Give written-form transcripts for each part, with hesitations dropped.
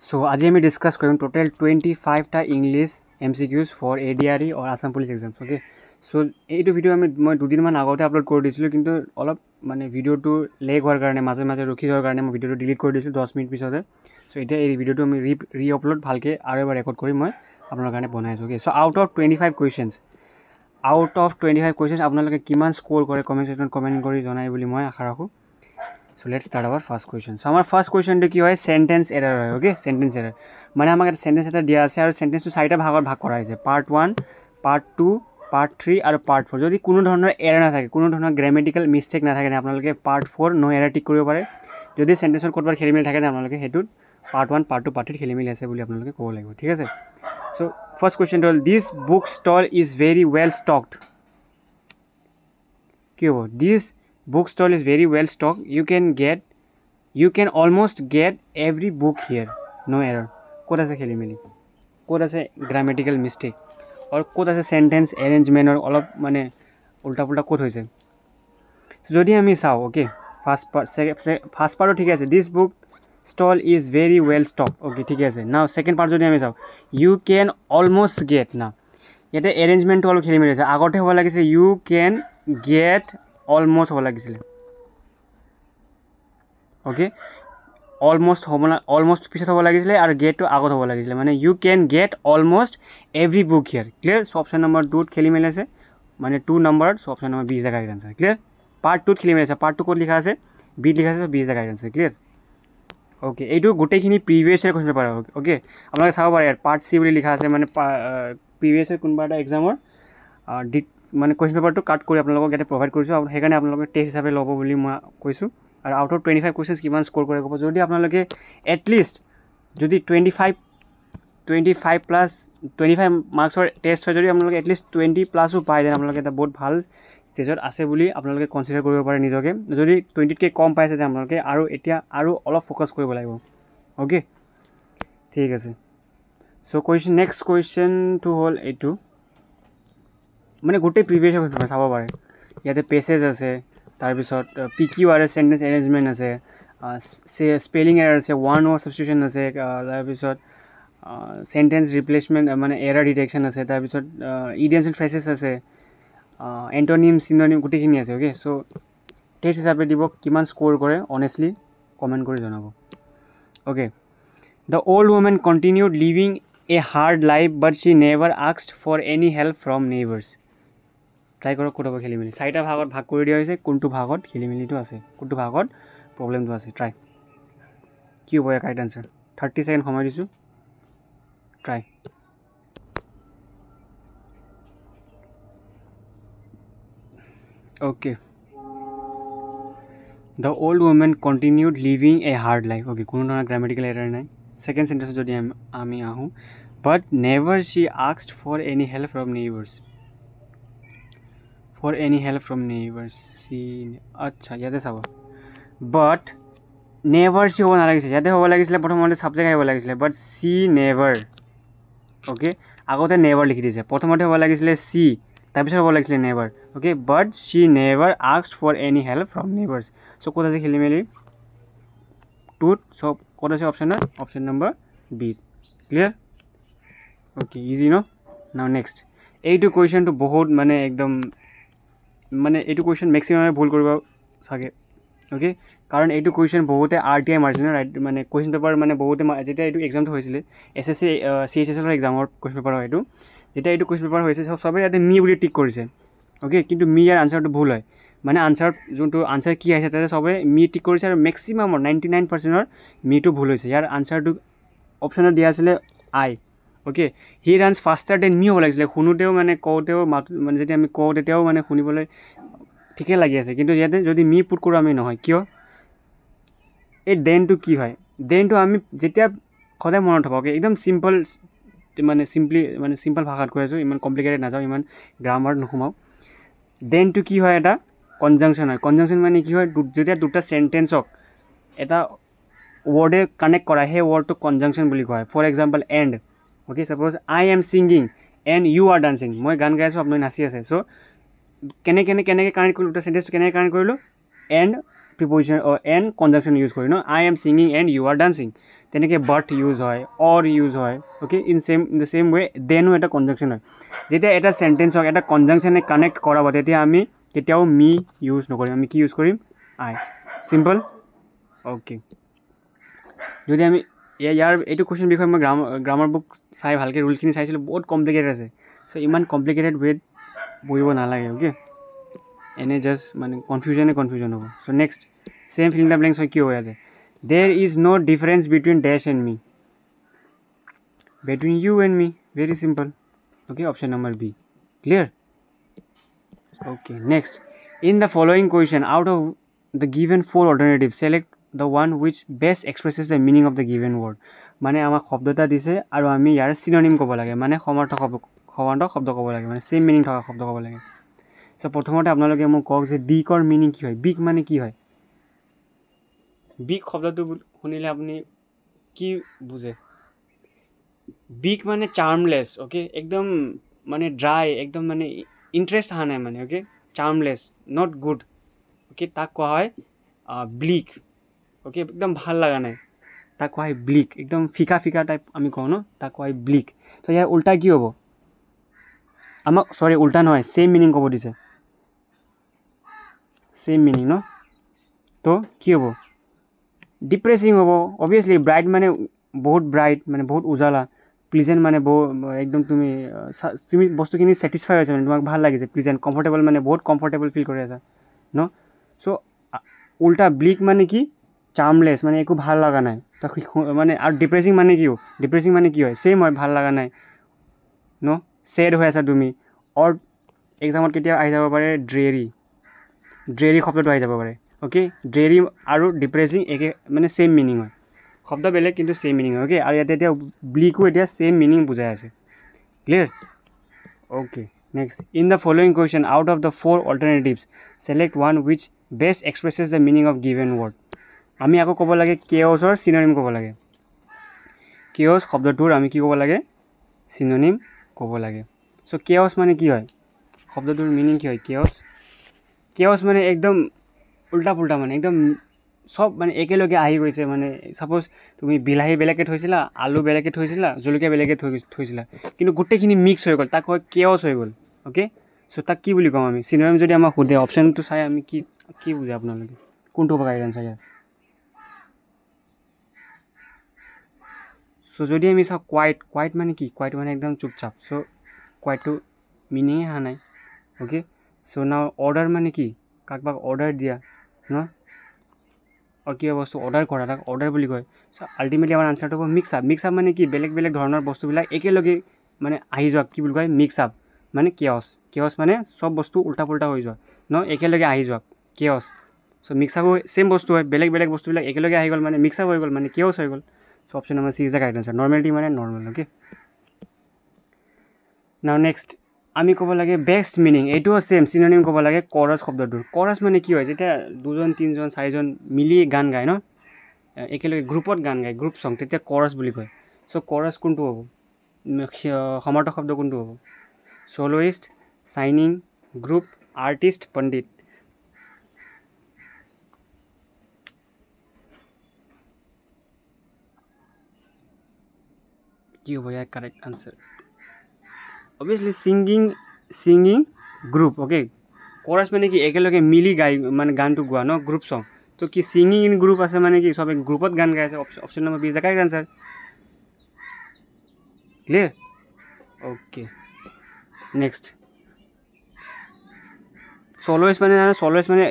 So আজি আমি discuss কৰিম টোটাল 25টা English MCQs for ADRE or Assam Police exams. Okay, so এইটো ভিডিও মই দুদিনমান আগতে আপলোড কৰি দিছিলোঁ, কিন্তু অলপ মানে ভিডিওটো লেগ হোৱাৰ কাৰণে মাজে মাজে ৰখি যোৱাৰ কাৰণে মই ভিডিওটো ডিলিট কৰি দিছিলোঁ 10 মিনিট পিছতে. চ' এতিয়া এই ভিডিওটো আমি ৰি আপলোড ভালকৈ আৰু এবাৰ ৰেকৰ্ড কৰি মই আপোনাৰ কাৰণে বনাইছোঁ. Okay, so' out of 25 questions আপোনালোকে কিমান স্ক'ৰ কৰে কমেণ্ট ছেকশ্যনত কমেণ্ট কৰি জনাই বুলি মই আশা ৰাখোঁ. So let's start our first question. So our first question to কি হয় sentence error হয়. Okay, sentence error মানে আমাক এটা sentence এটা দিয়া আছে আৰু sentence টো চাৰিটা ভাগত ভাগ কৰা হৈছে, part 1, part 2, part 3 আৰু part 4. যদি কোনো ধৰণৰ error নাথাকে, কোনো ধৰণৰ grammatical mistake নাথাকে, আপোনালোকে part 4 no error টিক কৰিব পাৰে. যদি sentence ৰ ক'ৰবাত খেলিমেলি থাকে আপোনালোকে হেতুত part 1, part 2, part 3 খেলিমেলি আছে বুলি আপোনালোকে ক'ব লাগিব. ঠিক আছে? So first question হ'ল this book stall is very well stocked. কি হ'ব? This book stall is very well stocked. You can almost get every book here. No error. ক'ত আছে খেলিমেলি, ক'ত আছে গ্ৰামেটিকেল মিষ্টেক, আৰু ক'ত আছে চেণ্টেন্স এৰেঞ্জমেণ্টৰ অলপ মানে উল্টা পুল্টা ক'ত হৈছে. যদি আমি চাওঁ, অ'কে, ফাৰ্ষ্ট পাৰ্টটো ঠিকে আছে, this book stall is very well stock. Okay, ঠিকে আছে. নাও ছেকেণ্ড পাৰ্ট যদি আমি চাওঁ, ইউ কেন অলমষ্ট গেট. না, ইয়াতে এৰেঞ্জমেণ্টটো অলপ খেলিমেলি আছে. আগতে হ'ব লাগিছিলে ইউ কেন গেট অলমষ্ট হ'ব লাগিছিলে. অ'কে, অলমষ্ট হ'ব না, অলমষ্ট পিছত হ'ব লাগিছিলে আৰু গেটটো আগত হ'ব লাগিছিলে. মানে ইউ কেন গেট অলমষ্ট এভৰি বুক হিয়াৰ. ক্লিয়াৰ? চ' অপশ্যন নম্বৰ 2ত খেলি মেলি আছে, মানে 2 নম্বৰত. চ' অপশ্যন নম্বৰ 20 জেগা ৰাইট আনচাৰ. ক্লিয়াৰ? পাৰ্ট 2ত খেলি মেলি আছে, পাৰ্ট 2 ক'ত লিখা আছে, বিত লিখা আছে, 20 জেগা ৰাইট আনচাৰ. ক্লিয়াৰ? অ'কে, এইটো গোটেইখিনি previous year question paper. Okay, আপোনালোকে চাব পাৰে ইয়াত পাৰ্ট 3 বুলি লিখা আছে, মানে প্ৰিভিয়াছ ইয়েৰ কোনোবা এটা এক্সামৰ মানে কুৱেশ্যন পেপাৰটো কাট কৰি আপোনালোকক ইয়াতে প্ৰভাইড কৰিছোঁ, আৰু সেইকাৰণে আপোনালোকে টেষ্ট হিচাপে ল'ব বুলি মই কৈছোঁ. আৰু আউট অফ 25 কুৱেশ্যনছ কিমান স্ক'ৰ কৰে ক'ব. যদি আপোনালোকে এটলিষ্ট যদি 25 মাৰ্কছৰ টেষ্ট হয়, যদি আপোনালোকে এটলিষ্ট 20+ পায়, দেন আপোনালোকে এটা বহুত ভাল ষ্টেজত আছে বুলি আপোনালোকে কনচিডাৰ কৰিব পাৰে নিজকে. যদি 20তকৈ কম পাইছে, তেতিয়া আপোনালোকে আৰু অলপ ফ'কাছ কৰিব লাগিব. অ'কে, ঠিক আছে. চ' নেক্সট কুৱেশ্যনটো হ'ল এইটো, মানে গোটেই প্ৰিভিয়াছ কুৱেশ্যন চাব পাৰে. ইয়াতে পেছেজ আছে, তাৰপিছত PQR চেণ্টেন্স এৰেঞ্জমেণ্ট আছে, স্পেলিং এৰাৰ আছে, ওৱান ৱৰ্ড ছাবষ্টিটিউশ্যন আছে, তাৰপিছত চেণ্টেন্স ৰিপ্লেচমেণ্ট মানে এৰাৰ ডিটেকশ্যন আছে, তাৰপিছত ইডিয়মছ এণ্ড ফ্ৰেজেছ আছে, এণ্টনিম চিননিম গোটেইখিনি আছে. অ'কে, চ' টেষ্ট হিচাপে দিব, কিমান স্ক'ৰ কৰে অনেষ্টলি কমেণ্ট কৰি জনাব. Okay, the old women continued living a hard life but she never asked for any help from neighbours. Try কৰক ক'ত হ'ব খেলিমেলি. চাৰিটা ভাগত ভাগ কৰি দিয়া হৈছে, কোনটো ভাগত খেলিমেলিটো আছে, কোনটো ভাগত প্ৰব্লেমটো আছে. ট্ৰাই কি হ'ব ইয়াৰ ৰাইট আনচাৰ. 30 ছেকেণ্ড সময় দিছোঁ, try. Okay, the old women continued living a hard life. Okay, কোনো ধৰণৰ গ্ৰামেটিকেল এৰাৰ নাই. ছেকেণ্ড চেণ্টেন্সত যদি আমি আহোঁ, but never she asked for any help from neighbours. For any help from neighbours আচ্ছা, ইয়াতে চাব, বাট নেভাৰ চি হ'ব নালাগিছিলে, ইয়াতে হ'ব লাগিছিলে প্ৰথমতে ছাবজেক্ট আহিব লাগিছিলে, বাট চি নেভাৰ. অ'কে, আগতে নেভাৰ লিখি দিছে, প্ৰথমতে হ'ব লাগিছিলে চি, তাৰপিছত হ'ব লাগিছিলে never. Okay, but she never asked for any help from neighbours. So' ক'ত আছে খেলি মেলি 2ত. চ' ক'ত আছে অপশ্যনত, option number B. Clear? Okay, easy ন? নাও নেক্সট, এইটো কুৱেশ্যনটো বহুত মানে একদম মানে এইটো কুৱেশ্যন মেক্সিমামে ভুল কৰিব চাগে. অ'কে, কাৰণ এইটো কুৱেশ্যন বহুতে RTI মাৰিছিলে ৰাইট, মানে কুৱেশ্যন পেপাৰ মানে বহুতে যেতিয়া এইটো এক্সামটো হৈছিলে SSC CHSL এক্সামৰ কুৱেশ্যন পেপাৰ হয় এইটো, যেতিয়া এইটো কুৱেশ্যন পেপাৰ হৈছে চবেই ইয়াতে মি বুলি টিক কৰিছে. অ'কে, কিন্তু মি ইয়াৰ আনচাৰটো ভুল হয়, মানে যোনটো আনচাৰ কি আহিছে তাতে চবেই মি টিক কৰিছে, আৰু মেক্সিমামৰ 99%ৰ মিটো ভুল হৈছে. ইয়াৰ আনচাৰটো অপশ্যনত দিয়া আছিলে আই. অ'কে, হি ৰানছ ফাষ্টাৰ দেন মি হ'ব লাগিছিলে. শুনোতেও মানে কওঁতেও মানে যেতিয়া আমি কওঁ তেতিয়াও মানে শুনিবলৈ ঠিকে লাগি আছে, কিন্তু ইয়াতে যদি মি পুট কৰোঁ আমি নহয়. কিয়? এই দেনটো কি হয়, দেনটো আমি যেতিয়া সদায় মনত থ'ব. অ'কে, একদম চিম্পল মানে চিম্পল ভাষাত কৈ আছোঁ, ইমান কমপ্লিকেটেড নাযাওঁ, ইমান গ্ৰামাৰত নোসোমাওঁ. দেনটো কি হয়, এটা কনজাংশ্যন হয়. কনজাংশ্যন মানে কি হয়, যেতিয়া দুটা চেণ্টেন্সক এটা ৱৰ্ডে কানেক্ট কৰা, সেই ৱৰ্ডটোক কনজাংশ্যন বুলি কোৱা হয়. For example and. Okay, suppose I am singing and you are dancing. মই গান গাই আছোঁ, আপুনি নাচি আছে. চ' কেনেকৈ কানেক্ট কৰিলোঁ, দুটা চেণ্টেন্সটো কেনেকৈ কানেক্ট কৰিলোঁ, and preposition and conjunction use কৰি ন I am singing and you are dancing তেনেকৈ বাট ইউজ হয় অৰ ইউজ হয় okay in the same way দেনো এটা কনজাংশ্যন হয় যেতিয়া এটা চেণ্টেঞ্চক এটা কনজাংশ্যনে কানেক্ট কৰাব তেতিয়া আমি কেতিয়াও মি ইউজ নকৰিম আমি কি ইউজ কৰিম আই চিম্পল অ'কে যদি আমি ইয়াৰ এইটো কুৱেশ্যন বিষয়ে মই গ্ৰামাৰ বুক চাই ভালকৈ ৰুলখিনি চাইছিলোঁ বহুত কমপ্লিকেটেড আছে চ' ইমান কমপ্লিকেটেড ৱেত পঢ়িব নালাগে অ'কে এনে জাষ্ট মানে কনফিউজন হ'ব so' next same fill in the blanks হয় কি হ'ব ইয়াতে there is no' difference between dash and me between you and me very simple okay option number B clear okay next in the following question out of the given 4 অল্টাৰনেটিভ চেলেক্ট the one which best expresses the meaning of the given word মানে আমাক শব্দ এটা দিছে আৰু আমি ইয়াৰ চিনোনিম ক'ব লাগে মানে সমাৰ্থক শব্দ ক'ব লাগে মানে ছেম মিনিং থকা শব্দ ক'ব লাগে চ' প্ৰথমতে আপোনালোকে মোক কওক যে বিকৰ মিনিং কি হয় বিক মানে কি হয় বিক শব্দটো শুনিলে আপুনি কি বুজে বিক মানে চাৰ্মলেছ অ'কে একদম মানে ড্ৰাই একদম মানে ইণ্টাৰেষ্ট অহা নাই মানে অ'কে চাৰ্মলেছ নট গুড অ'কে তাক কোৱা হয় ব্লিক অ'কে একদম ভাল লগা নাই তাক কোৱা হয় ব্লিক একদম ফিকা ফিকা টাইপ আমি কওঁ ন তাক কোৱা হয় ব্লিক তো ইয়াৰ উল্টা কি হ'ব আমাক চৰি উল্টা নহয় ছেইম মিনিং ক'ব দিছে ছেইম মিনিং ন তো কি হ'ব ডিপ্ৰেছিং হ'ব অভিয়াছলি ব্ৰাইট মানে বহুত উজালা প্লিজেণ্ট মানে একদম তুমি বস্তুখিনি ছেটিছফাই হৈছে মানে তোমাক ভাল লাগিছে প্লিজেণ্ট কমফৰ্টেবল মানে বহুত কমফৰ্টেবল ফিল কৰি আছা ন চ' উল্টা ব্লিক মানে কি চাৰ্মলেছ মানে একো ভাল লগা নাই তাক মানে আৰু ডিপ্ৰেছিং মানে কি হয় ছেইম হয় ভাল লগা নাই ন ছেড হৈ আছা তুমি অৰ এক্সামত কেতিয়া আহি যাব পাৰে ড্ৰেৰী শব্দটো আহি যাব পাৰে অ'কে ড্ৰেৰী আৰু ডিপ্ৰেছিং একে মানে ছেইম মিনিং হয় শব্দ বেলেগ কিন্তু ছেইম মিনিং হয় অ'কে আৰু ইয়াতে এতিয়া ব্লিকো এতিয়া ছেইম মিনিং বুজাই আছে clear okay next in the following question out of the 4 alternatives select one which best expresses the meaning of given word আমি আকৌ ক'ব লাগে কেঅছৰ চিনোনিম ক'ব লাগে কেঅছ শব্দটোৰ আমি কি ক'ব লাগে চিনোনিম ক'ব লাগে চ' কেঅছ মানে কি হয় শব্দটোৰ মিনিং কি হয় কেঅছ মানে একদম উল্টা পুল্টা মানে একদম চব মানে একেলগে আহি গৈছে মানে ছাপ'জ তুমি বিলাহী বেলেগকৈ থৈছিলা আলু বেলেগকৈ থৈছিলা জলকীয়া বেলেগকৈ থৈছিলা কিন্তু গোটেইখিনি মিক্স হৈ গ'ল তাক হয় কেঅছ হৈ গ'ল অ'কে চ' তাক কি বুলি কওঁ আমি চিনোনিম যদি আমাক সোধে অপশ্যনটো চাই আমি কি বুজে আপোনালোকে কোনটো হ'ব গাইডেঞ্চ চাই ইয়াৰ চ' যদি আমি চাওঁ কোৱাইট মানে কি কোৱাইট মানে একদম চুপচাপ চ' কোৱাইটটো মিনিঙে অহা নাই অ'কে চ' নাও অৰ্ডাৰ মানে কি কাৰোবাক অৰ্ডাৰ দিয়া ন আৰু কিবা বস্তু অৰ্ডাৰ কৰা তাক অৰ্ডাৰ বুলি কয় চ' আল্টিমেটলি আমাৰ আনচাৰটো হ'ব মিক্স আপ মানে কি বেলেগ ধৰণৰ বস্তুবিলাক একেলগে মানে আহি যোৱা কি বুলি কয় মিক্স আপ মানে কেঅছ মানে চব বস্তু উল্টা পুল্টা হৈ যোৱা ন একেলগে আহি যোৱা কেঅছ চ' মিক্স আপ ছেইম বস্তু হয় বেলেগ বস্তুবিলাক একেলগে আহি গ'ল মানে মিক্স আপ হৈ গ'ল মানে কেঅছ হৈ গ'ল so' option number C is the correct answer normality মানে নৰ্মেল অ'কে নাও নেক্সট আমি ক'ব লাগে বেষ্ট মিনিং এইটোও ছেইম চিনোনিম ক'ব লাগে কৰছ শব্দটোৰ কৰছ মানে কি হয় যেতিয়া 2জন 3জন 4জন মিলি গান গায় ন একেলগে গ্ৰুপত গান গায় গ্ৰুপ ছং তেতিয়া কৰছ বুলি কয় চ' কৰছ কোনটো হ'ব সমাৰ্থক শব্দ কোনটো হ'ব চ'ল'ইষ্ট চাইনিং গ্ৰুপ আৰ্টিষ্ট পণ্ডিত কি হ'ব ইয়াৰ correct answer obviously singing group okay chorus মানে কি একেলগে মিলি মানে গানটো গোৱা ন গ্ৰুপ ছং তো কি ছিংগিং ইন গ্ৰুপ আছে মানে কি চবে গ্ৰুপত গান গাই আছে option number B is the correct answer clear okay next soloist মানে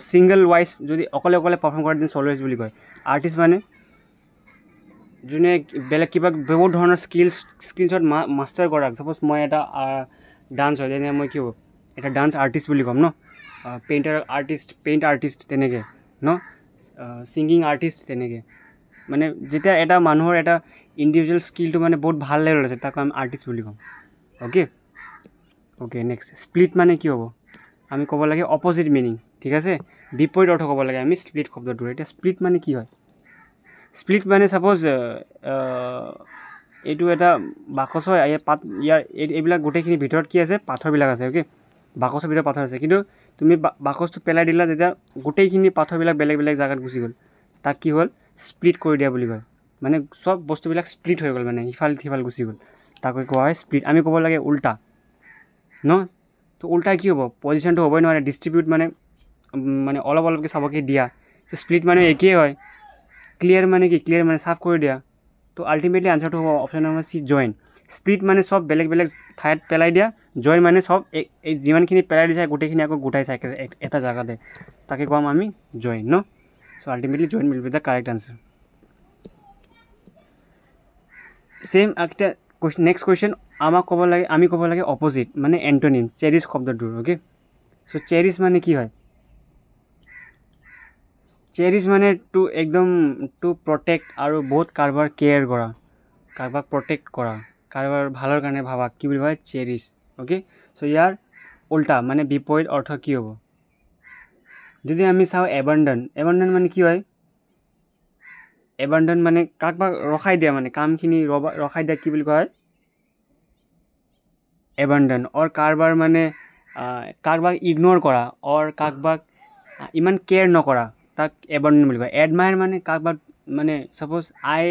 ছিংগল ৱাইজ যদি অকলে পাৰফৰ্ম কৰে তেতিয়া চ'ল'ইষ্ট বুলি কয় আৰ্টিষ্ট মানে যোনে বেলেগ কিবা বহুত ধৰণৰ স্কিলছত মাষ্টাৰ কৰা ছাপ'জ মই এটা ডান্স হয় তেনে মই কি হ'ব এটা ডান্স আৰ্টিষ্ট বুলি ক'ম ন পেইণ্ট আৰ্টিষ্ট তেনেকৈ ন ছিংগিং আৰ্টিষ্ট তেনেকৈ মানে যেতিয়া এটা মানুহৰ এটা ইণ্ডিভিজুৱেল স্কিলটো মানে বহুত ভাল লেভেলত আছে তাক আমি আৰ্টিষ্ট বুলি ক'ম অ'কে নেক্সট স্প্লিট মানে কি হ'ব আমি ক'ব লাগে অপজিট মিনিং ঠিক আছে বিপৰীত অৰ্থ ক'ব লাগে আমি স্প্লিট শব্দটোৰ এতিয়া স্প্লিট মানে কি হয় স্প্লিট মানে ছাপ'জ এইটো এটা বাকচ হয় ইয়াৰ এইবিলাক গোটেইখিনিৰ ভিতৰত কি আছে পাথৰবিলাক আছে অ'কে বাকচৰ ভিতৰত পাথৰ আছে কিন্তু তুমি বাকচটো পেলাই দিলা তেতিয়া গোটেইখিনি পাথৰবিলাক বেলেগ বেলেগ জাগাত গুচি গ'ল তাক কি হ'ল স্প্লিট কৰি দিয়া বুলি কয় মানে সব বস্তুবিলাক স্প্লিট হৈ গ'ল মানে ইফাল সিফাল গুচি গ'ল তাক কোৱা হয় স্প্লিট আমি ক'ব লাগে উল্টা ন তো উল্টা কি হ'ব পজিশ্যনটো হ'বই নোৱাৰে ডিষ্ট্ৰিবিউট মানে মানে অলপ অলপকৈ চাবকৈ দিয়া তো স্প্লিট মানে একেই হয় ক্লিয়াৰ মানে কি ক্লিয়াৰ মানে সাফ কৰি দিয়া তো আল্টিমেটলি আনসাৰটো হ'ব অপশ্যন নম্বৰ সি জইন স্প্লিট মানে সব বেলেগ বেলেগ ঠাইত পেলাই দিয়া জইন মানে সব এই যিমানখিনি পেলাই দিছে গোটেইখিনি আকৌ গোটাই চাই এটা জাগাতে তাকে ক'ম আমি জইন ন so ultimately join will be the correct answer same একটা কোয়েশ্চন নেক্সট কোয়েশ্চন আমাক ক'ব লাগে আমি ক'ব লাগে অপোজিট মানে এন্টোনিম চেৰিছ শব্দটোৰ ওকে সো চেৰিছ মানে কি হয় চেৰিছ মানে টু একদম টু প্ৰটেক্ট আৰু বহুত কাৰোবাৰ কেয়াৰ কৰা কাৰোবাক প্ৰটেক্ট কৰা কাৰোবাৰ ভালৰ কাৰণে ভাবা কি বুলি কয় চেৰিছ ওকে সো ইয়াৰ উল্টা মানে বিপৰীত অৰ্থ কি হ'ব যদি আমি চাওঁ এবান্ডন মানে কি হয় এবান্ডন মানে কাৰোবাক ৰখাই দিয়া মানে কামখিনি ৰখাই দিয়া কি বুলি কয় এবান্ডন অৰ কাৰোবাৰ মানে কাৰোবাক ইগনোৰ কৰা অৰ কাৰোবাক ইমান কেয়াৰ নকৰা তাক এবান্ডন বুলি কয় এডমায়াৰ মানে কাৰোবাক মানে suppose I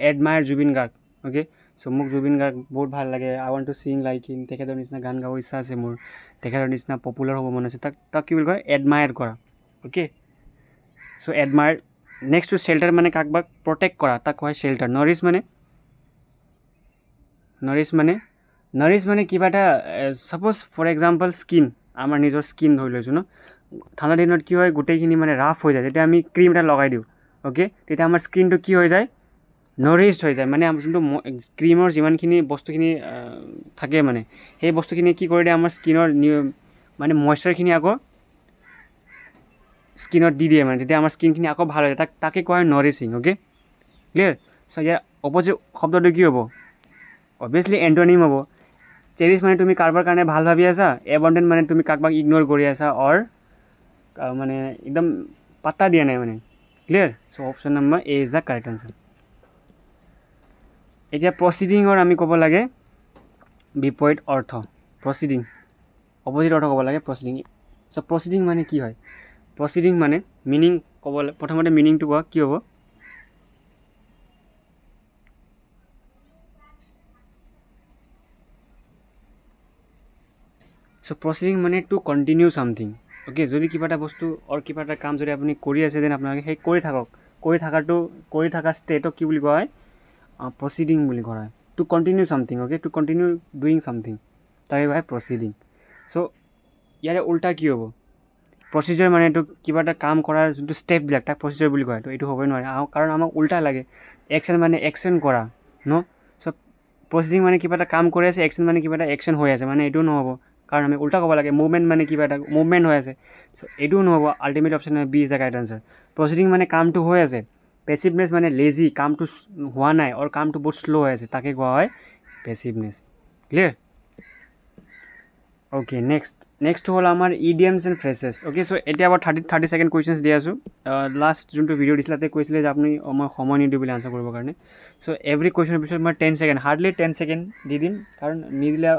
admire Zubeen Garg okay so মোক জুবিন গাৰ্গ বহুত ভাল লাগে I want to sing like him তেখেতৰ নিচিনা গান গাব ইচ্ছা আছে মোৰ তেখেতৰ নিচিনা পপুলাৰ হ'ব মন আছে তাক কি বুলি কয় এডমায়াৰ কৰা okay so admire next to shelter মানে কাৰোবাক প্ৰটেক্ট কৰা তাক কয় শেল্টাৰ নাৰিছ মানে কিবা এটা সাপোজ ফৰ এক্সাম্পল স্কিন আমাৰ নিজৰ স্কিন ধৰি লৈছোঁ ন ঠাণ্ডা দিনত কি হয় গোটেইখিনি মানে ৰাফ হৈ যায় যেতিয়া আমি ক্ৰীম এটা লগাই দিওঁ ওকে তেতিয়া আমাৰ স্কিনটো কি হৈ যায় নৰিছড হৈ যায় মানে যোনটো ক্ৰীমৰ যিমানখিনি বস্তুখিনি থাকে মানে সেই বস্তুখিনি কি কৰি দিয়ে আমাৰ স্কিনৰ মানে মইশ্চাৰখিনি আকৌ স্কিনত দি দিয়ে মানে তেতিয়া আমাৰ স্কিনখিনি আকৌ ভাল হৈ যায় তাকে কোৱা হয় নৰিছিং ওকে ক্লিয়াৰ সো ইয়াৰ অপজিট শব্দটো কি হ'ব অবভিয়াছলি এণ্টনিম হ'ব চেৰিছ মানে তুমি কাৰোবাৰ কাৰণে ভাল ভাবি আছা এবান্ডন মানে তুমি কাৰোবাক ইগনোৰ কৰি আছা অৰ মানে একদম পাত্তা দিয়া নাই মানে clear so option number A is the correct answer এতিয়া প্ৰচিডিঙৰ আমি ক'ব লাগে বিপৰীত অৰ্থ প্ৰচিডিং অপজিট অৰ্থ ক'ব লাগে প্ৰচিডিং সো প্ৰচিডিং মানে কি হয় প্ৰচিডিং মানে মিনিং ক'ব প্ৰথমতে মিনিংটো কোৱা কি হ'ব সো প্ৰচিডিং মানে টু কণ্টিনিউ সামথিং ওকে যদি কিবা এটা বস্তু অৰ কিবা এটা কাম যদি আপুনি কৰি আছে দেন আপোনালোকে সেই কৰি থকা ষ্টেটক কি বুলি কোৱা হয় প্ৰচিডিং বুলি কোৱা হয় to continue something okay to continue doing something তাকে কোৱা হয় প্ৰচিডিং সো ইয়াৰে উল্টা কি হ'ব প্ৰচিডিউৰ মানে এইটো কিবা এটা কাম কৰাৰ যোনটো ষ্টেপবিলাক তাক প্ৰচিডিউৰ বুলি কয় তো এইটো হ'বই নোৱাৰে কাৰণ আমাক উল্টা লাগে একশ্যন মানে একশ্যন কৰা ন সো প্ৰচিডিং মানে কিবা এটা কাম কৰি আছে একশ্যন মানে কিবা এটা একশ্যন হৈ আছে মানে এইটো নহ'ব কাৰণ আমি উল্টা ক'ব লাগে মুভমেণ্ট মানে কিবা এটা মুভমেণ্ট হৈ আছে সো এইটোও নহ'ব ultimate option B is the correct answer proceeding মানে কামটো হৈ আছে পেচিভনেছ মানে লেজি কামটো হোৱা নাই আৰু কামটো বহুত শ্ল' হৈ আছে তাকে কোৱা হয় পেচিভনেছ ক্লিয়াৰ ওকে নেক্সট হ'ল আমাৰ ইডিএমছ এণ্ড ফ্ৰেছেছ ওকে সো এতিয়া আবাৰ 30 সেকেন্ড কুৱেশ্যনছ দি আছোঁ লাষ্ট যোনটো ভিডিঅ' দিছিলে তাতে কৈছিলে যে আপুনি মই সময় নিদিওঁ বুলি আনসাৰ কৰিবৰ কাৰণে সো এভৰি কুৱেশ্যনৰ পিছত মই 10 সেকেন্ড হাৰ্ডলি 10 সেকেন্ড দি দিম কাৰণ নিদিলে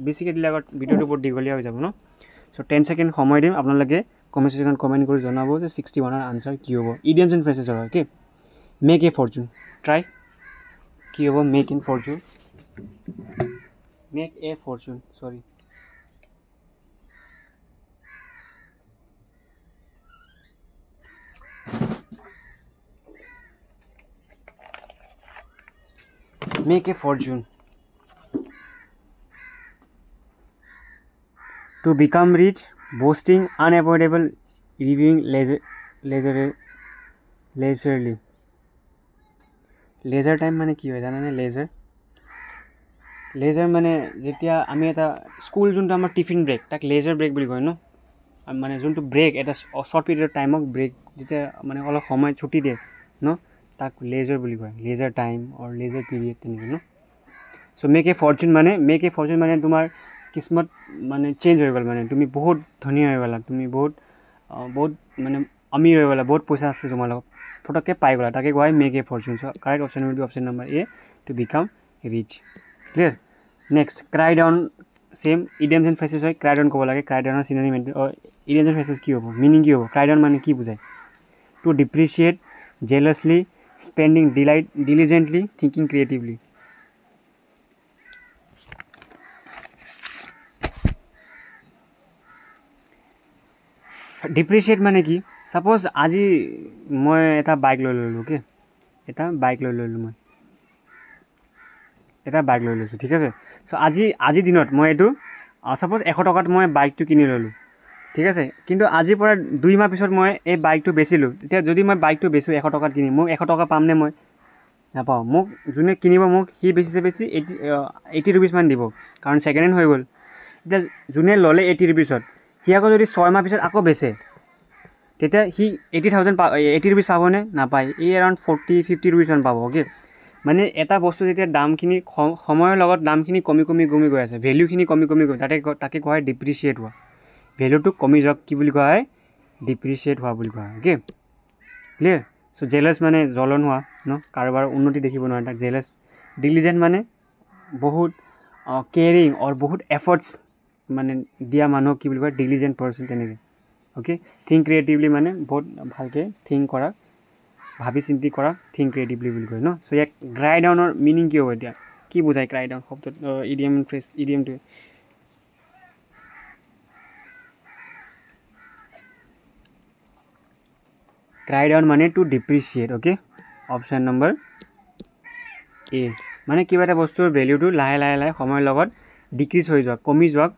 বেছিকৈ দিলে আগত ভিডিঅ'টো বহুত দীঘলীয়া হৈ যাব ন সো 10 সেকেন্ড সময় দিম আপোনালোকে কমেণ্ট ছেকশ্যনত কমেণ্ট কৰি জনাব যে 61ৰ আনসাৰ কি হ'ব ইডিএমছ এণ্ড ফ্ৰেছেছৰ okay make a fortune try কি হ'ব make a fortune sorry make a fortune to become rich boasting unavoidable reviewing leisurely leisure time মানে কি হয় জানেনে leisure মানে যেতিয়া আমি এটা স্কুল যোনটো আমাৰ টিফিন ব্ৰেক তাক leisure ব্ৰেক বুলি কয় ন মানে যোনটো ব্ৰেক এটা শৰ্ট পিৰিয়ড টাইমক ব্ৰেক যেতিয়া মানে অলপ সময় ছুটি দিয়ে ন তাক leisure বুলি কয় leisure time or leisure period তেনেকৈ ন সো মেক এ ফৰ্চুন মানে তোমাৰ কিসমত মানে চেঞ্জ হৈ গ'ল মানে তুমি বহুত ধনী হৈ গ'লা তুমি বহুত মানে আমিৰ হৈ গ'লা বহুত পইচা আছে তোমাৰ লগত ফটককৈ পাই গ'লা তাকে কোৱা হয় make a fortune so correct option will be option number A to become rich clear next cry same idioms and phrases হয় ক্ৰাইডন ক'ব লাগে ক্ৰাইডনৰ চিনোনিম ইডিয়ামছ এণ্ড ফ্ৰেজেছ কি হ'ব মিনিং কি হ'ব ক্ৰাইডন মানে কি বুজায় টু ডিপ্ৰিচিয়েট জেলাছলি স্পেণ্ডিং ডিলিজেণ্টলি থিংকিং ক্ৰিয়েটিভলি ডিপ্ৰিচিয়েট মানে কি ছাপ'জ আজি মই এটা বাইক লৈ ল'লোঁ অ'কে এটা বাইক লৈ লৈছোঁ ঠিক আছে চ' আজিৰ দিনত মই এইটো ছাপ'জ 100 টকাত মই বাইকটো কিনি ল'লোঁ ঠিক আছে কিন্তু আজিৰ পৰা 2 মাহ পিছত মই এই বাইকটো বেচিলোঁ এতিয়া যদি মই বাইকটো বেচোঁ 100 টকাত কিনি মোক 100 টকা পামনে মই নাপাওঁ মোক যোনে কিনিব মোক সি বেচিছে 80 ৰুপিজ মান দিব কাৰণ ছেকেণ্ড হেণ্ড হৈ গ'ল এতিয়া যোনে ল'লে 80 ৰুপিজত সি আকৌ যদি 6 মাহ পিছত আকৌ বেচে তেতিয়া সি 80 ৰুপিজ পাবনে নাপায় এই এৰাউণ্ড 40-50 ৰুপিজ মান পাব অ'কে মানে এটা বস্তু যেতিয়া দামখিনি সময়ৰ লগত দামখিনি কমি গৈ আছে ভেলিউখিনি কমি গৈ তাকে কোৱা হয় ডিপ্ৰিচিয়েট হোৱা ভেলুটো কমি যোৱাক কি বুলি কোৱা হয় ডিপ্ৰিচিয়েট হোৱা বুলি কোৱা হয় অ'কে ক্লিয়াৰ চ' জেলাছ মানে জ্বলন হোৱা ন কাৰোবাৰ উন্নতি দেখিব নোৱাৰে তাক জেলাছ ডিলিজেণ্ট মানে বহুত কেয়াৰিং আৰু বহুত এফৰ্টছ মানে দিয়া মানুহক কি বুলি কয় ডিলিজেণ্ট পাৰ্চন তেনেকৈ অ'কে থিংক ক্ৰিয়েটিভলি মানে বহুত ভালকৈ থিংক কৰা ভাবি চিন্তি কৰা থিংক ক্ৰিয়েটিভলি বুলি কয় ন চ' ইয়াক ক্ৰাই ডাউনৰ মিনিং কি হ'ব এতিয়া কি বুজায় ক্ৰাই ডাউন শব্দত ইডিয়ামটোৱে ক্ৰাই ডাউন মানে টু ডিপ্ৰিচিয়েট অ'কে অপশ্যন নম্বৰ এ মানে কিবা এটা বস্তুৰ ভেলিউটো লাহে সময়ৰ লগত ডিক্ৰিজ হৈ যোৱাক কমি যোৱাক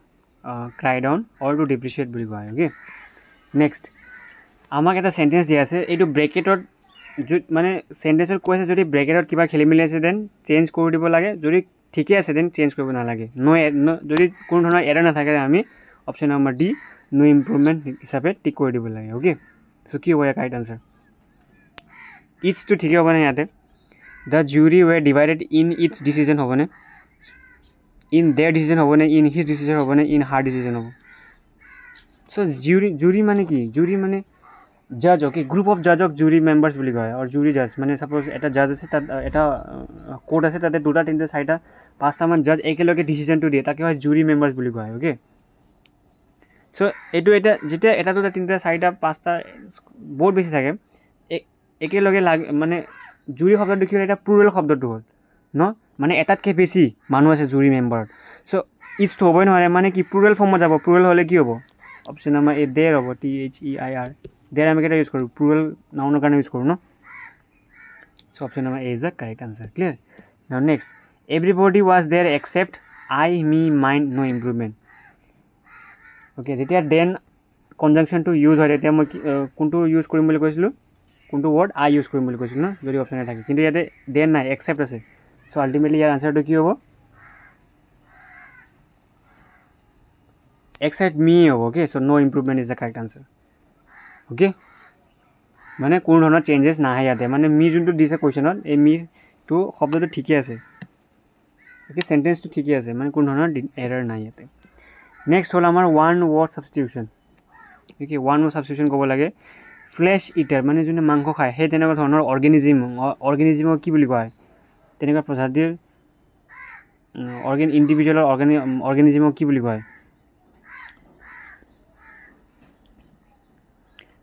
ক্ৰাই ডাউন অৰ টু ডিপ্ৰিচিয়েট বুলি কোৱা হয় অ'কে নেক্সট আমাক এটা চেণ্টেঞ্চ দিয়া আছে এইটো ব্ৰেকেটত মানে চেণ্টেঞ্চত কৈ আছে যদি ব্ৰেকেটত কিবা খেলি মেলি আছে দেন চেঞ্জ কৰি দিব লাগে যদি ঠিকে আছে দেন চেঞ্জ কৰিব নালাগে যদি কোনো ধৰণৰ এৰাৰ নাথাকে আমি অপশ্যন নম্বৰ ডি নো ইম্প্ৰুভমেণ্ট হিচাপে টিক কৰি দিব লাগে অ'কে চ' কি হ'ব ইয়াৰ কাৰেক্ট আনচাৰ ইটছটো ঠিকে হ'বনে ইয়াতে দ্য জুৰি ৱেৰ ডিভাইডেড ইন ইটছ ডিচিজন হ'বনে ইন দেয়াৰ ডিচিজন হ'বনে ইন হিজ ডিচিজন হ'বনে ইন হাৰ ডিচিজন হ'ব চ' জুৰি মানে কি জুৰি মানে জাজ অ'কে গ্ৰুপ অফ জাজক জুৰি মেম্বাৰ্ছ বুলি কয় আৰু জুৰি জাজ মানে ছাপ'জ এটা জাজ আছে তাত এটা কোৰ্ট আছে তাতে 2টা 3টা 4টা 5টামান জাজ একেলগে ডিচিজনটো দিয়ে তাকে হয় জুৰি মেম্বাৰ্ছ বুলি কোৱা হয় অ'কে চ' এইটো এতিয়া যেতিয়া এটা 2টা 3টা 4টা 5টা বহুত বেছি থাকে একেলগে মানে জুৰি শব্দটো কি হ'ল এটা প্লুৰেল শব্দটো হ'ল ন মানে এটাতকৈ বেছি মানুহ আছে জুৰি মেম্বাৰত চ' ইটছটো হ'বই নোৱাৰে মানে কি প্লুৰেল ফৰ্মত যাব প্লুৰেল হ'লে কি হ'ব অপশ্যন নম্বৰ এ দেৰ হ'ব THEIR দেৰ আমি কেইটা ইউজ কৰোঁ প্লুৰেল নাউনৰ কাৰণে ইউজ কৰোঁ ন so' option number A is the correct answer clear now next everybody was there except I me mind no improvement okay যেতিয়া দেন কনজাংশ্যনটো ইউজ হয় তেতিয়া মই কোনটো ইউজ কৰিম বুলি কৈছিলোঁ কোনটো ৱৰ্ড আই ইউজ কৰিম বুলি কৈছিলোঁ ন যদি অপশ্যন থাকে কিন্তু ইয়াতে দেন নাই একচেপ্ট আছে চ' আল্টিমেটলি ইয়াৰ আনচাৰটো কি হ'ব একচেপ্ট মি হ'ব okay so' no improvement is the correct answer okay মানে কোনো ধৰণৰ চেঞ্জেছ নাহে ইয়াতে মানে মি যোনটো দিছে কুৱেশ্যনত এই মিটো শব্দটো ঠিকে আছে অ'কে চেণ্টেঞ্চটো ঠিকে আছে মানে কোনো ধৰণৰ এৰাৰ নাই ইয়াতে নেক্সট হ'ল আমাৰ one word substitution okay one word substitution ক'ব লাগে ফ্লেছ ইটাৰ মানে যোনে মাংস খায় সেই তেনেকুৱা ধৰণৰ অৰ্গেনিজিমক কি বুলি কোৱা হয় তেনেকুৱা প্ৰজাতিৰ ইণ্ডিভিজুৱেলৰ অৰ্গেনিজিমক কি বুলি কোৱা হয়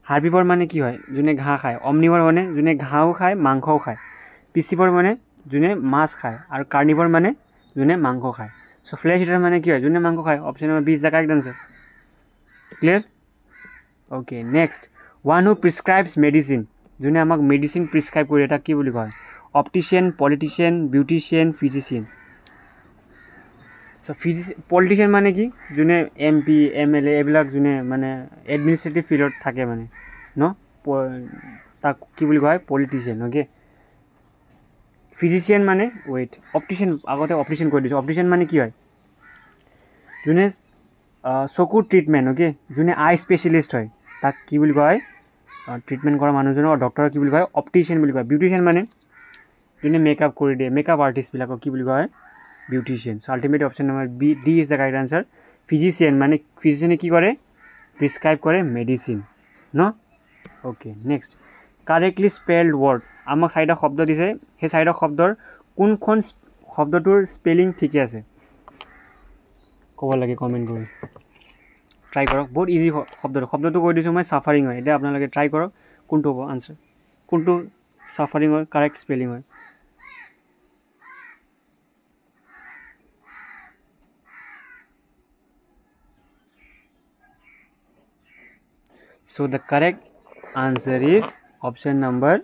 হাৰ্বিভৰ মানে কি হয় যোনে ঘাঁহ খায় অমনিভৰ মানে যোনে ঘাঁহও খায় মাংসও খায় পিচিভৰ মানে যোনে মাছ খায় আৰু কাৰ্নিভৰ মানে যোনে মাংস খায় চ' ফ্লেছ ইটাৰ মানে কি হয় যোনে মাংস খায় option number B is the correct answer clear okay next one who prescribes medicine যোনে আমাক মেডিচিন প্ৰিছক্ৰাইব কৰি তাক কি বুলি কয় optician politician beautician physician so' politician মানে কি যোনে MP MLA এইবিলাক যোনে মানে এডমিনিষ্ট্ৰেটিভ ফিল্ডত থাকে মানে ন তাক কি বুলি কোৱা হয় পলিটিচিয়ান অ'কে ফিজিচিয়ান মানে অপটিচিয়ান আগতে অপটিচিয়ান কৰি দিছোঁ অপটিচিয়ান মানে কি হয় যোনে চকুৰ ট্ৰিটমেণ্ট অ'কে যোনে আই স্পেচিয়েলিষ্ট হয় তাক কি বুলি কোৱা হয় ট্ৰিটমেণ্ট কৰা মানুহজনক ডক্টৰক কি বুলি কয় অপটিচিয়ান বুলি কয় বিউটিচিয়ান মানে যোনে মেকআপ কৰি দিয়ে মেকআপ আৰ্টিষ্টবিলাকক কি বুলি কোৱা হয় beautician so' ultimate option number D is the correct answer physician মানে ফিজিচিয়ানে কি কৰে প্ৰিছক্ৰাইব কৰে মেডিচিন ন okay next correctly spelled word আমাক 4টা শব্দ দিছে সেই 4টা শব্দৰ কোনখন শব্দটোৰ স্পেলিং ঠিকে আছে ক'ব লাগে কমেণ্ট কৰি ট্ৰাই কৰক বহুত ইজি শব্দটো কৈ দিছোঁ মই ছাফাৰিং হয় এতিয়া আপোনালোকে ট্ৰাই কৰক কোনটো হ'ব আনচাৰ কোনটো ছাফাৰিং হয় কাৰেক্ট স্পেলিং হয় so the correct answer is option number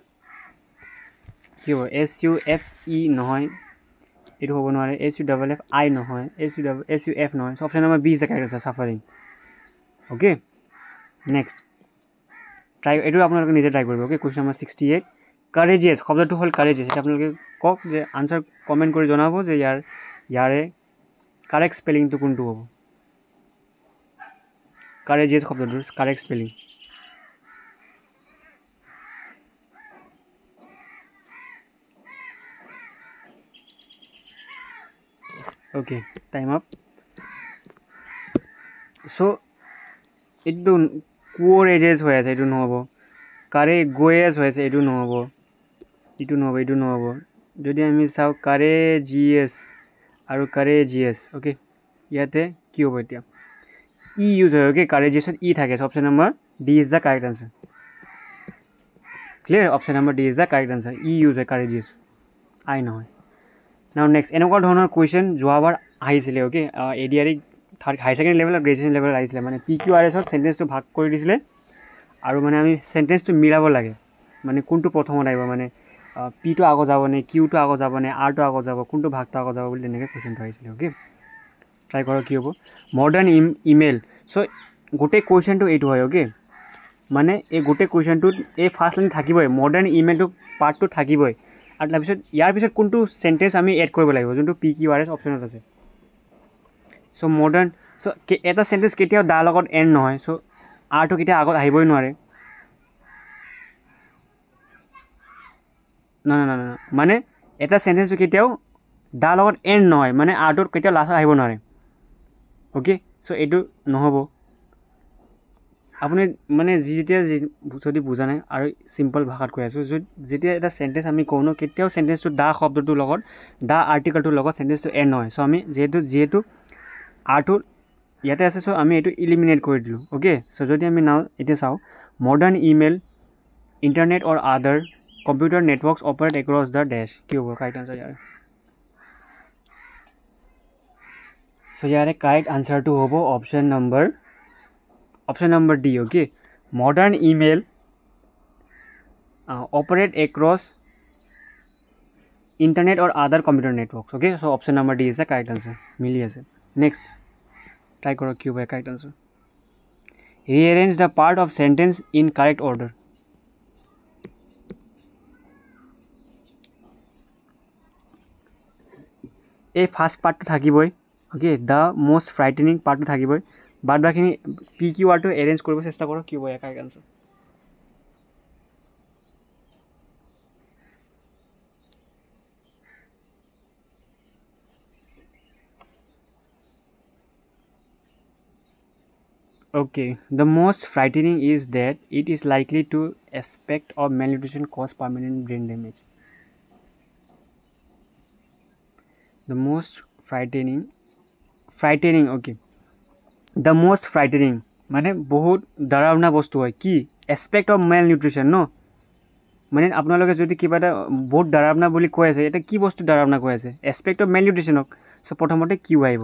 কি হ'ব SUFE নহয় এইটো হ'ব নোৱাৰে SUFFI নহয় SUF নহয় so option number B is the correct answer suffering okay next try এইটো আপোনালোকে নিজে ট্ৰাই কৰিব okay question number 68 courageous শব্দটো হ'ল courageous এটা আপোনালোকে কক যে আনসাৰ কমেন্ট কৰি জনাব যে ইয়াৰে কাৰেক্ট স্পেলিংটো কোনটো হ'ব courageous শব্দটোৰ correct spelling okay time up so এইটো courageous হৈ আছে এইটো নহব courageous হৈ আছে এইটো নহব এইটো নহব যদি আমি চাও courageous আৰু courageous okay ইয়াতে কি হ'ব এতিয়া e use হয় okay courageous e থাকে option number D is the correct answer clear option number D is the correct answer e use হয় courageous I নহয় now next এনেকুৱা ধৰণৰ কোৱেশ্চন যোৱাবাৰ আহিছিলে okay ADR হাই সেকেন্ডাৰী লেভেল আৰু graduation level আহিছিলে মানে PQRS ৰ সেন্টেন্সটো ভাগ কৰি দিছিলে আৰু মানে আমি সেন্টেন্সটো মিলাব লাগে মানে কোনটো প্ৰথমত আহিব মানে P টো আগত যাব নে Q টো আগত যাব নে R টো আগত যাব কোনটো ভাগটো আগত যাব বুলি তেনেকৈ কোৱেশ্চনটো আহিছিলে okay ট্ৰাই কৰক কি হ'ব মডাৰ্ণ ইমেইল সো গোটে কোৱেশ্চনটো এইটো হয় okay মানে এই গোটে কোৱেশ্চনটো এই ফাৰ্স্ট লাইন থাকিবই মডাৰ্ণ ইমেইলটো পাৰ্টটো থাকিবই আৰু তাৰ পিছত ইয়াৰ পিছত কোনটো সেন্টেন্স আমি এড কৰিব লাগিব যোনটো PQRS অপচনত আছে সো মডাৰ্ণ সো এটা সেন্টেন্স কেতিয়াও দা লগত এন্ড নহয় সো R টো কেতিয়া আগত আহিবই নোৱাৰে না মানে এটা সেন্টেন্স কেতিয়াও দা লগত এন্ড নহয় মানে R টো কেতিয়াও লাষ্ট আহিব নোৱাৰে ওকে সো এইটো নহব আপুনি মানে যেতিয়া যদি বুজা নাই আৰু সিম্পল ভাষাত কৈ আছো যেতিয়া এটা সেন্টেন্স আমি কোনো কেতিয়াও সেন্টেন্সটো দা শব্দটোৰ লগত দা আৰ্টিকলটোৰ লগত সেন্টেন্সটো এন্ড নহয় সো আমি যেহেতু R টো ইয়াতে আছে সো আমি এটো এলিমিনেট কৰি দিলো ওকে সো যদি আমি নাও এতিয়া চাও modern email internet or other computer networks operate across the dash কি হ'ব কাৰেক্ট আনসাৰ ইয়াৰ সো ইয়াৰে কাৰেক্ট আনসাৰটো হ'ব option number D okay modern email operate across internet or other computer networks okay so option number D is the correct answer mili ase next try koro ki hobe correct answer rearrange the part of sentence in correct order এই first part থাকিবই okay the most frightening part থাকিবই বাদ বাকিনি PQR টো arrange কৰিব চেষ্টা কৰক কি হ'ব correct answer okay the most frightening is that it is likely to aspect of malnutrition cause permanent brain damage the most frightening okay the most frightening মানে বহুত ডরাওনা বস্তু হয় কি এসপেক্ট অফ মেল নিউট্রিশন নো মানে আপোনালোকে যদি কিবা এটা বহুত ডরাওনা বুলি কৈ আছে এটা কি বস্তু ডরাওনা কৈ আছে aspect of malnutrition so প্ৰথমতে কিউ আহিব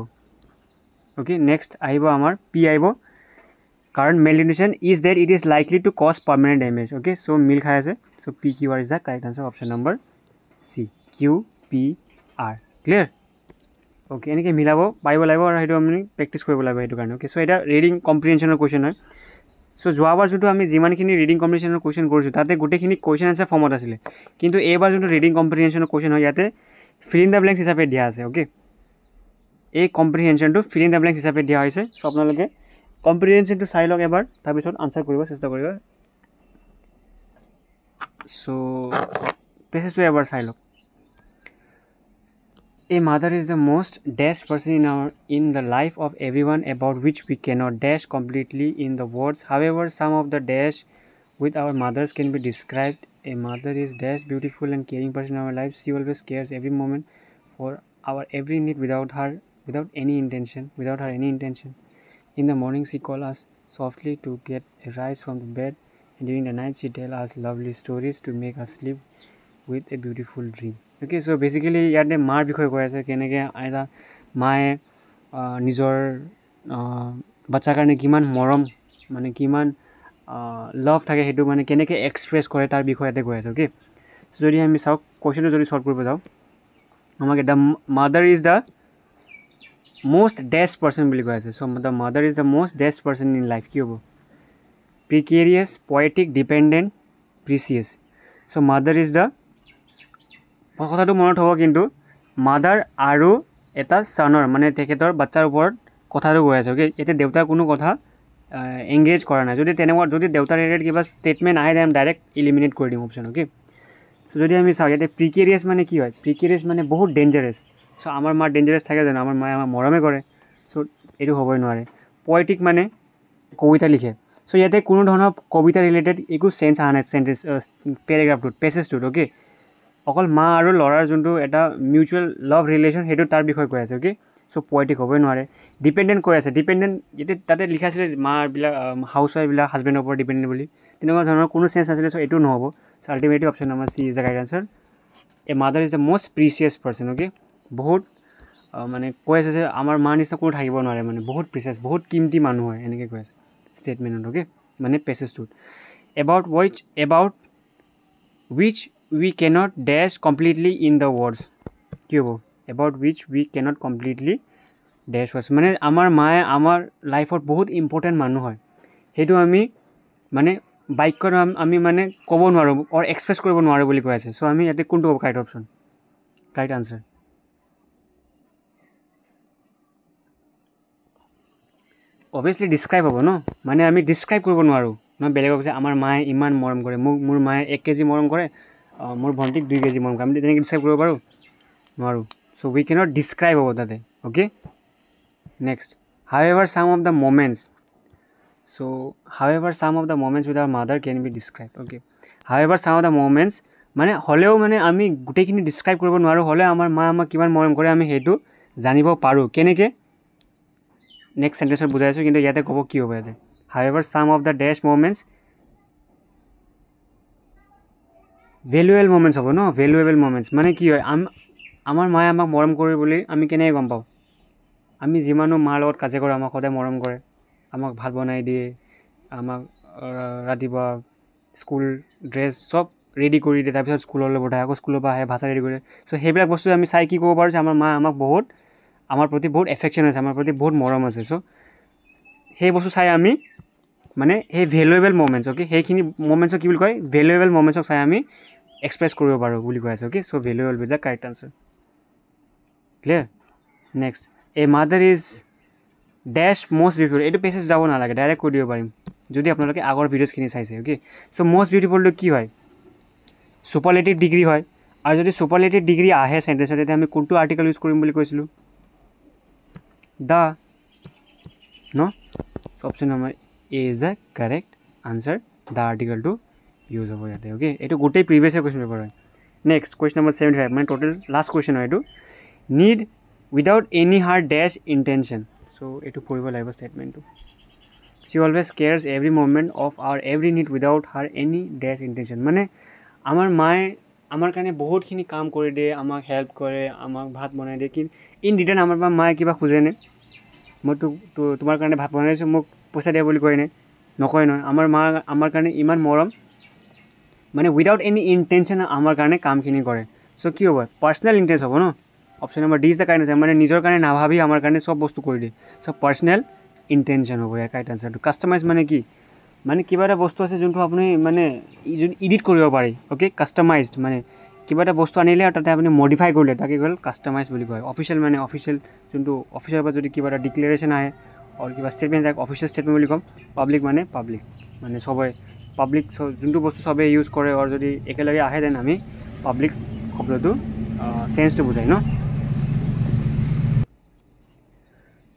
ওকে নেক্সট আহিব আমাৰ পি আহিব কাৰণ malnutrition is that it is likely to cause permanent damage okay so মিল খাই আছে so P Q R is the correct answer option number C Q P R clear okay এনেকে মিলাব পাৰিব লাগিব আৰু হেতু আমি প্ৰেক্টিস কৰিব লাগিব হেতু কাৰণে ওকে সো এটা ৰিডিং কম্প্ৰিহেনশনৰ কোৱেশ্চন হয় সো যোৱাবাৰ যেটো আমি যিমানখিনি ৰিডিং কম্প্ৰিহেনশনৰ কোৱেশ্চন কৰিছো তাতে গোটেখিনি কোৱেশ্চন আনসাৰ ফৰ্মত আছিল কিন্তু এইবাৰ যেটো ৰিডিং কম্প্ৰিহেনশনৰ কোৱেশ্চন হয় ইয়াতে ফিল ইন দা ব্ল্যাঙ্কস হিচাপে দিয়া আছে ওকে এই কম্প্ৰিহেনশনটো ফিল ইন দা ব্ল্যাঙ্কস হিচাপে দিয়া হৈছে সো আপোনালোকে কম্প্ৰিহেনশনটো চাই লওক এবাৰ তাৰ পিছত আনসাৰ কৰিব চেষ্টা কৰিব সো পেছেজটো এবাৰ চাই লওক A mother is the most dash person in the life of everyone about which we cannot dash completely in the words. However, some of the dash with our mothers can be described. A mother is dash beautiful and caring person in our lives. She always cares every moment for our every need. Without her, without any intention, without her any intention. In the morning she call us softly to get a rise from the bed, and during the night she tell us lovely stories to make us sleep with a beautiful dream. Okay, so basically ইয়াতে মাৰ বিষয়ে কৈ আছে কেনেকৈ এটা মায়ে নিজৰ বাচ্চাৰ কাৰণে কিমান মৰম মানে কিমান লাভ থাকে সেইটো মানে কেনেকৈ এক্সপ্ৰেছ কৰে তাৰ বিষয়ে ইয়াতে কৈ আছে। অ'কে, যদি আমি চাওক কুৱেশ্যনটো যদি সলভ কৰিব যাওঁ আমাক the mother is the most dash person বুলি কৈ আছে। so the mother is the most dash person in life কি হ'ব? precarious, poetic, dependent, precious. so mother is the কথাটো মনত হ'ব কিন্তু মাদাৰ আৰু এটা ছানৰ মানে তেখেতৰ বাচ্চাৰ ওপৰত কথাটো কৈ আছে। অ'কে, এতিয়া দেউতাৰ কোনো কথা এংগেজ কৰা নাই। যদি তেনেকুৱা যদি দেউতাৰ ৰিলেটেড কিবা ষ্টেটমেণ্ট আহে আমি ডাইৰেক্ট ইলিমিনেট কৰি দিম অপশ্যন। অ'কে, চ' যদি আমি চাওঁ ইয়াতে প্ৰিকেৰিয়াছ মানে কি হয়? প্ৰিকেৰিয়াছ মানে বহুত ডেঞ্জাৰাছ। চ' আমাৰ মা ডেঞ্জাৰাছ থাকে জানো? আমাৰ মায়ে আমাক মৰমে কৰে, চ' এইটো হ'বই নোৱাৰে। পয়েটিক মানে কবিতা লিখে। চ' ইয়াতে কোনো ধৰণৰ কবিতা ৰিলেটেড একো চেঞ্চ অহা নাই চেণ্টেঞ্চ পেৰেগ্ৰাফটোত পেছেজটোত। অ'কে, অকল মা আৰু ল'ৰাৰ যোনটো এটা মিউচুৱেল লাভ ৰিলেশ্যন সেইটো তাৰ বিষয়ে কৈ আছে। অ'কে, চ' পয়েটিক হ'বই নোৱাৰে। ডিপেণ্ডেণ্ট কৈ আছে। ডিপেণ্ডেণ্ট এতিয়া তাতে লিখা আছিলে মাৰবিলাক হাউচ ৱাইফবিলাক হাজবেণ্ডৰ ওপৰত ডিপেণ্ডেণ্ট বুলি, তেনেকুৱা ধৰণৰ কোনো চেঞ্চ নাছিলে। চ' এইটো নহ'ব। So' ultimately option number C is the right answer. A mother is the most precious person. Okay, বহুত মানে কৈ আছে যে আমাৰ মা নিচিনা কোনো থাকিব নোৱাৰে, মানে বহুত প্ৰিচিয়াছ বহুত কিমতি মানুহ হয় এনেকৈ কৈ আছে ষ্টেটমেণ্টত। অ'কে, মানে পেছেজটোত about which we cannot dash completely in the words কি হ'ব? about which we cannot completely dash words মানে আমাৰ মায়ে আমাৰ লাইফত বহুত ইম্পৰ্টেণ্ট মানুহ হয়, সেইটো আমি মানে বাক্যত আমি মানে ক'ব নোৱাৰোঁ অৰ এক্সপ্ৰেছ কৰিব নোৱাৰোঁ বুলি কৈ আছে। চ' আমি ইয়াতে কোনটো হ'ব correct option? Correct answer obviously describe হ'ব ন, মানে আমি ডিছক্ৰাইব কৰিব নোৱাৰোঁ ন বেলেগক যে আমাৰ মায়ে ইমান মৰম কৰে, মোৰ মায়ে 1 কেজি মৰম কৰে, মোৰ ভণ্টিক 2 কেজি মৰম কৰে, আমি তেনেকৈ ডিছক্ৰাইব কৰিব পাৰোঁ? নোৱাৰোঁ। চ' উই কেনট ডিছক্ৰাইব হ'ব তাতে। Okay, next however some of the moments with our mother can be described. okay, however some of the moments মানে হ'লেও মানে আমি গোটেইখিনি ডিছক্ৰাইব কৰিব নোৱাৰোঁ, হ'লেও আমাৰ মা আমাক কিমান মৰম কৰে আমি সেইটো জানিব পাৰোঁ। কেনেকৈ? নেক্সট চেণ্টেঞ্চত বুজাই আছোঁ, কিন্তু ইয়াতে ক'ব কি হ'ব ইয়াতে? however some of the dash moments valuable moments হ'ব ন। ভেলুৱেবল moments মানে কি হয়? আমাৰ মায়ে আমাক মৰম কৰে বুলি আমি কেনেকৈ গম পাওঁ? আমি যিমানো মাৰ লগত কাজিয়া কৰোঁ আমাক সদায় মৰম কৰে, আমাক ভাত বনাই দিয়ে, আমাক ৰাতিপুৱা স্কুল ড্ৰেছ চব ৰেডি কৰি দিয়ে, তাৰপিছত স্কুললৈ পঠায়, আকৌ স্কুলৰ পৰা আহে ভাষা ৰেডি কৰে। চ' সেইবিলাক বস্তু আমি চাই কি ক'ব পাৰোঁ যে আমাৰ মা আমাক আমাৰ প্ৰতি বহুত এফেকশ্যন আছে, আমাৰ প্ৰতি বহুত মৰম আছে। চ' সেই বস্তু চাই আমি মানে সেই ভেলুৱেবল moments, অ'কে, সেইখিনি moments কি বুলি কয়? ভেলুৱেবল momentsক চাই আমি এক্সপ্ৰেছ কৰিব পাৰোঁ বুলি কৈ আছে। Okay, so' valuable with the correct answer. Clear? Next a mother is the most beautiful. এইটো পেছেজ যাব নালাগে, ডাইৰেক্ট কৈ দিব পাৰিম যদি আপোনালোকে আগৰ ভিডিঅ'জখিনি চাইছে। অ'কে, চ' মষ্ট বিউটিফুলটো কি হয়? ছুপাৰলেটিভ ডিগ্ৰী হয়। আৰু যদি ছুপাৰলেটিভ ডিগ্ৰী আহে চেণ্টেঞ্চত তেতিয়া আমি কোনটো আৰ্টিকল ইউজ কৰিম বুলি কৈছিলোঁ? দ্য ন। Option number A is the correct answer. The আৰ্টিকলটো ইউজ হ'ব ইয়াতে। অ'কে, এইটো গোটেই প্ৰিভিয়াছ ইয়েৰ কুৱেশ্যন পেপাৰ হয়। নেক্সট কুৱেশ্যন নম্বৰ 75 মানে টোটেল লাষ্ট কুৱেশ্যন হয় এইটো। Need without any her dash intention. So' এইটো পঢ়িব লাগিব ষ্টেটমেণ্টটো। She always cares every movement of our every need without her any dash intention মানে আমাৰ মায়ে আমাৰ কাৰণে বহুতখিনি কাম কৰি দিয়ে, আমাক হেল্প কৰে, আমাক ভাত বনাই দিয়ে, কিন্তু ইন ৰিটাৰ্ণ আমাৰ পৰা মায়ে কিবা খোজেনে? মই তোমাৰ কাৰণে ভাত বনাইছোঁ মোক পইচা দিয়া বুলি কয়নে? নকয় নহয়। আমাৰ মা আমাৰ কাৰণে ইমান মৰম মানে উইদাউট এনি ইণ্টেনশ্যন আমাৰ কাৰণে কামখিনি কৰে। চ' কি হ'ব? পাৰ্চনেল ইণ্টাৰেষ্ট হ'ব ন। Option number D is the correct answer, মানে নিজৰ কাৰণে নাভাবি আমাৰ কাৰণে চব বস্তু কৰি দিয়ে। চ' পাৰ্চনেল ইণ্টেনশ্যন হ'ব ইয়াৰ কাৰেক্ট আনচাৰটো। কাষ্টমাইজ মানে কি? মানে কিবা এটা বস্তু আছে যোনটো আপুনি মানে এডিট কৰিব পাৰি। অ'কে, কাষ্টমাইজড মানে কিবা এটা বস্তু আনিলে আৰু তাতে আপুনি মডিফাই কৰিলে তাকে হ'ল কাষ্টমাইজ বুলি কয়। অফিচিয়েল মানে অফিচিয়েল যোনটো অফিচৰ পৰা যদি কিবা এটা ডিক্লেৰেশ্যন আহে আৰু কিবা ষ্টেটমেণ্ট তাক অফিচিয়েল ষ্টেটমেণ্ট বুলি ক'ম। পাব্লিক মানে চবেই পাব্লিক যোনটো বস্তু চবেই ইউজ কৰে আৰু যদি একেলগে আহে দেন আমি পাব্লিক শব্দটো চেঞ্জটো বুজাই ন।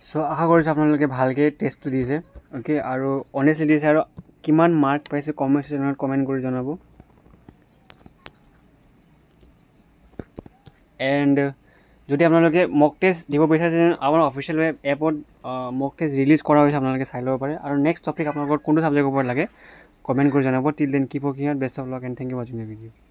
চ' আশা কৰিছোঁ আপোনালোকে ভালকৈ টেষ্টটো দিছে। অ'কে, আৰু অনেষ্টলি দিছে, আৰু কিমান মাৰ্ক পাইছে কমেণ্ট ছেকশ্যনত কমেণ্ট কৰি জনাব। এণ্ড যদি আপোনালোকে মক টেষ্ট দিব বিচাৰিছে আমাৰ অফিচিয়েল এপত মক টেষ্ট ৰিলিজ কৰা হৈছে আপোনালোকে চাই ল'ব পাৰে আৰু নেক্সট টপিক আপোনালোকৰ কোনটো ছাবজেক্টৰ ওপৰত লাগে কমেণ্ট কৰি জনাব till then keep working out best of luck and thank you for ৱাচিং দ্য ভিডিঅ'